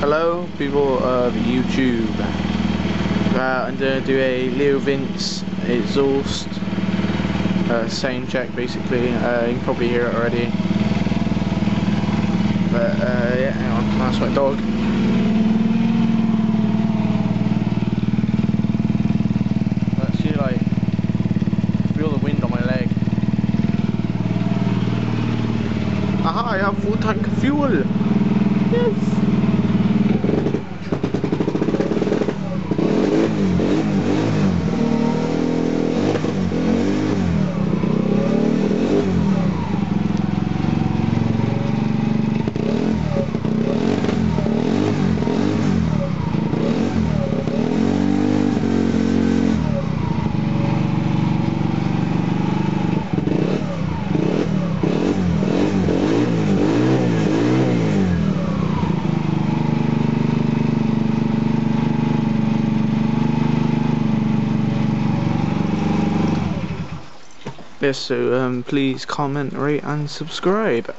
Hello, people of YouTube. I'm going to do a Leo Vince exhaust sound check basically. You can probably hear it already. But yeah, hang on, that's my dog. Actually, like, feel the wind on my leg. Aha, I have full tank of fuel! Yes! Yes, so please comment, rate and subscribe.